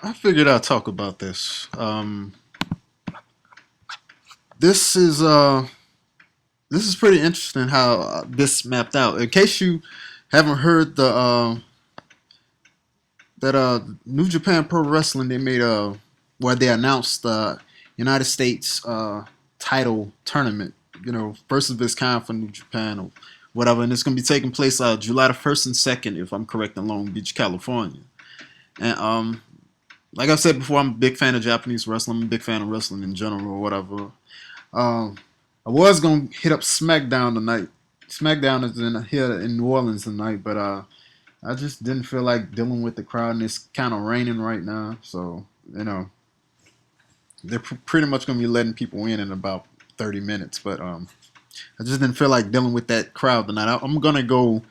I figured I'd talk about this. This is uh, this is pretty interesting how this mapped out. In case you haven't heard the that New Japan Pro Wrestling, they made where they announced the United States title tournament. You know, first of its kind for New Japan or whatever, and it's gonna be taking place July the 1st and 2nd, if I'm correct, in Long Beach, California. And like I've said before, I'm a big fan of Japanese wrestling. I'm a big fan of wrestling in general or whatever. Um, I was gonna hit up SmackDown tonight. SmackDown is here in New Orleans tonight, but I just didn't feel like dealing with the crowd, and it's kind of raining right now. So they're pretty much gonna be letting people in about 30 minutes. But I just didn't feel like dealing with that crowd tonight. I'm gonna go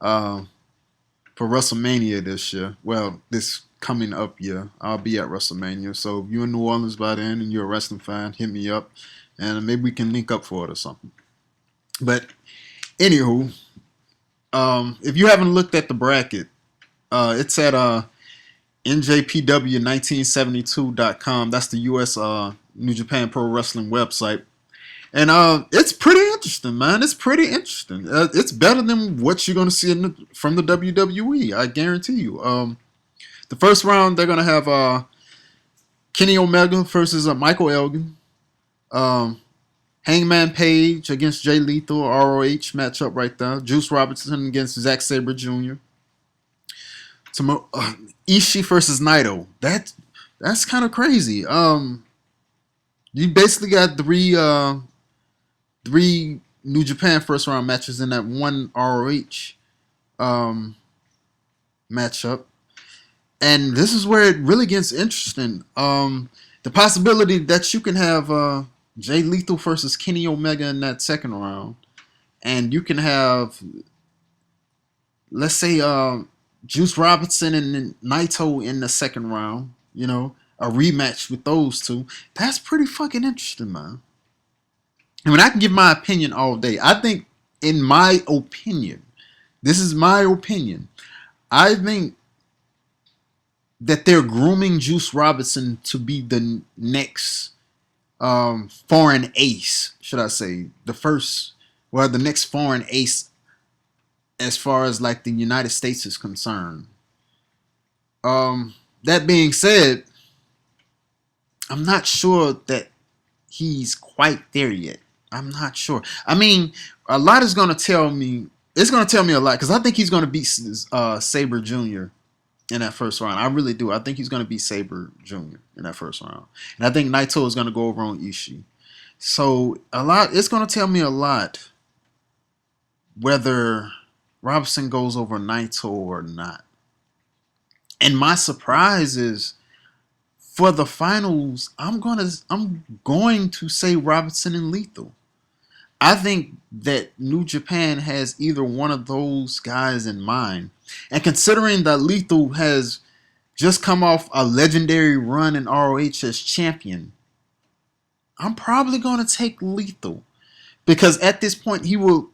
uh, for WrestleMania this year. Well, this coming up year, I'll be at WrestleMania. So if you're in New Orleans by then and you're a wrestling fan, hit me up, and maybe we can link up for it or something. But anywho, if you haven't looked at the bracket, it's at njpw1972.com. That's the U.S. New Japan Pro Wrestling website. And it's pretty interesting, man. It's pretty interesting. It's better than what you're going to see from the WWE. I guarantee you. The first round, they're going to have Kenny Omega versus Michael Elgin. Um, Hangman Page against Jay Lethal, ROH matchup right there. Juice Robinson against Zack Sabre Jr. Ishii versus Naito. That's kind of crazy. You basically got three New Japan first round matches in that one ROH matchup, and this is where it really gets interesting. The possibility that you can have Jay Lethal versus Kenny Omega in that second round, and you can have, let's say, Juice Robinson and Naito in the second round. You know, a rematch with those two. That's pretty fucking interesting, man. I mean, I can give my opinion all day. I think, in my opinion, this is my opinion. I think that they're grooming Juice Robinson to be the next foreign ace, should I say? The next foreign ace as far as like the United States is concerned. That being said, I'm not sure that he's quite there yet. I'm not sure. I mean, a lot is going to tell me. It's going to tell me a lot because I think he's going to beat Sabre Jr. in that first round. I really do. I think he's going to beat Sabre Jr. in that first round, and I think Naito is going to go over on Ishii. So a lot. It's going to tell me a lot whether Robinson goes over Naito or not. And my surprise is for the finals, I'm going to say Robinson and Lethal. I think that New Japan has either one of those guys in mind. And considering that Lethal has just come off a legendary run in ROH as champion, I'm probably going to take Lethal. Because at this point, he will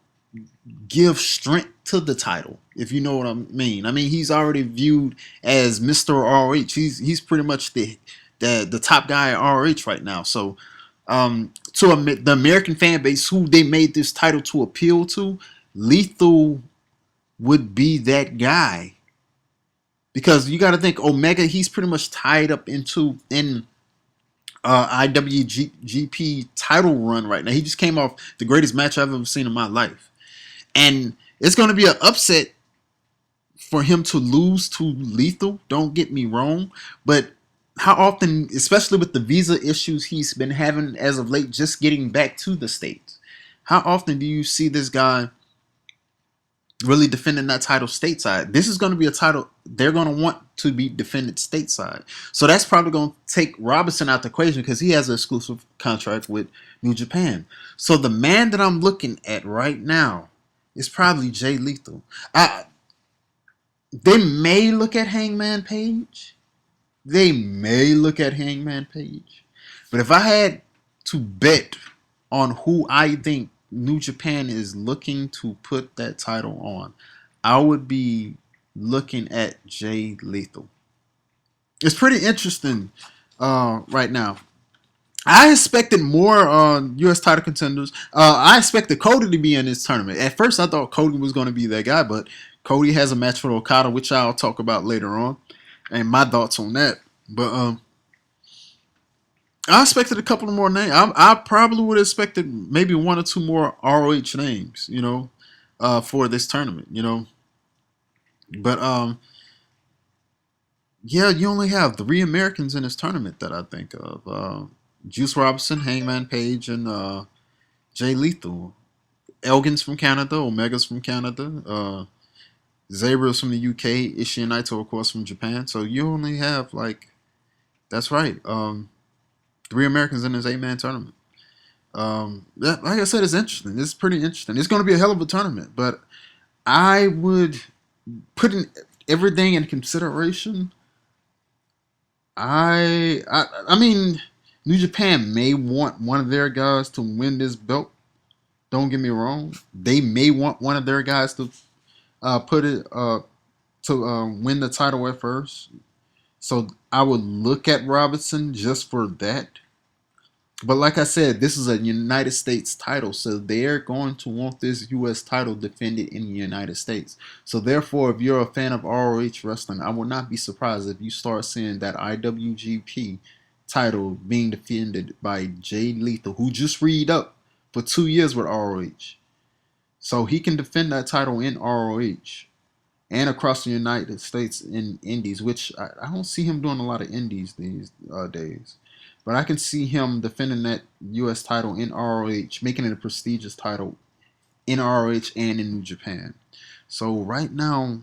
give strength to the title, if you know what I mean. I mean, he's already viewed as Mr. ROH. He's pretty much the top guy at ROH right now. So the American fan base who they made this title to appeal to, Lethal would be that guy. Because you got to think Omega, he's pretty much tied up in IWGP title run right now. He just came off the greatest match I've ever seen in my life. And it's going to be an upset for him to lose to Lethal. Don't get me wrong. But how often, especially with the visa issues he's been having as of late, just getting back to the States, how often do you see this guy really defending that title stateside? This is going to be a title they're going to want to be defended stateside. So that's probably going to take Robinson out the equation because he has an exclusive contract with New Japan. So the man that I'm looking at right now is probably Jay Lethal. They may look at Hangman Page. They may look at Hangman Page. But if I had to bet on who I think New Japan is looking to put that title on, I would be looking at Jay Lethal. It's pretty interesting right now. I expected more U.S. title contenders. I expected Cody to be in this tournament. At first, I thought Cody was going to be that guy, but Cody has a match for Okada, which I'll talk about later on, and my thoughts on that. But I expected a couple of more names. I probably would have expected maybe one or two more ROH names, for this tournament, But yeah, you only have three Americans in this tournament that I think of: Juice Robinson, Hangman Page, and Jay Lethal. Elgin's from Canada, Omega's from Canada, Zabra's from the UK, Ishii and Naito, of course, from Japan. So you only have that's right, three Americans in this 8-man tournament. Like I said, it's interesting. It's pretty interesting. It's going to be a hell of a tournament, but I would put everything in consideration. I mean, New Japan may want one of their guys to win this belt. Don't get me wrong. They may want one of their guys to put it to win the title at first. So I would look at Robinson just for that. But like I said, this is a United States title, so they're going to want this U.S. title defended in the United States. So therefore, if you're a fan of ROH wrestling, I would not be surprised if you start seeing that IWGP title being defended by Jay Lethal, who just re-up for 2 years with ROH. So he can defend that title in ROH and across the United States in indies, which I don't see him doing a lot of indies these days. But I can see him defending that U.S. title in ROH, making it a prestigious title in ROH and in New Japan. So right now,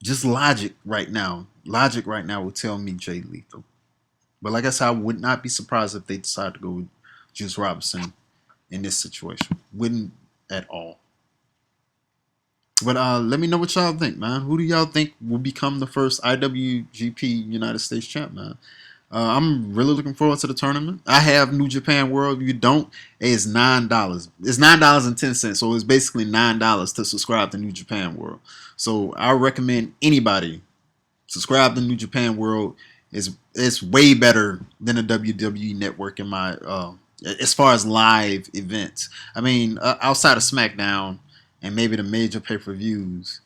just logic right now would tell me Jay Lethal. But like I said, I would not be surprised if they decide to go with Juice Robinson in this situation. Wouldn't at all. But let me know what y'all think, man. Who do y'all think will become the first IWGP United States champ, man? I'm really looking forward to the tournament. I have New Japan World. If you don't, it's $9. It's $9.10, so it's basically $9 to subscribe to New Japan World. So I recommend anybody subscribe to New Japan World. It's way better than the WWE Network in my as far as live events. I mean, outside of SmackDown and maybe the major pay-per-views,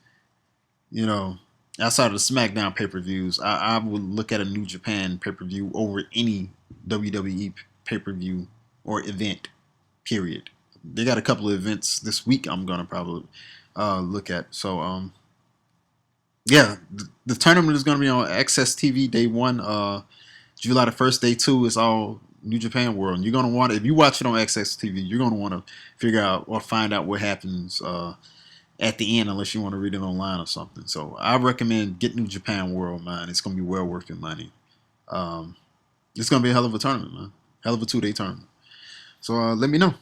you know, outside of the SmackDown pay-per-views, I would look at a New Japan pay-per-view over any WWE pay-per-view or event. Period. They got a couple of events this week. I'm gonna probably look at. So yeah, the tournament is gonna be on Access TV day one. July the 1st, day two is all New Japan World. And you're gonna want to, if you watch it on Access TV, you're gonna want to figure out or find out what happens at the end, unless you want to read it online or something. So I recommend get New Japan World, man. It's gonna be well worth your money. Um, it's gonna be a hell of a tournament, man. Hell of a 2-day tournament. So let me know.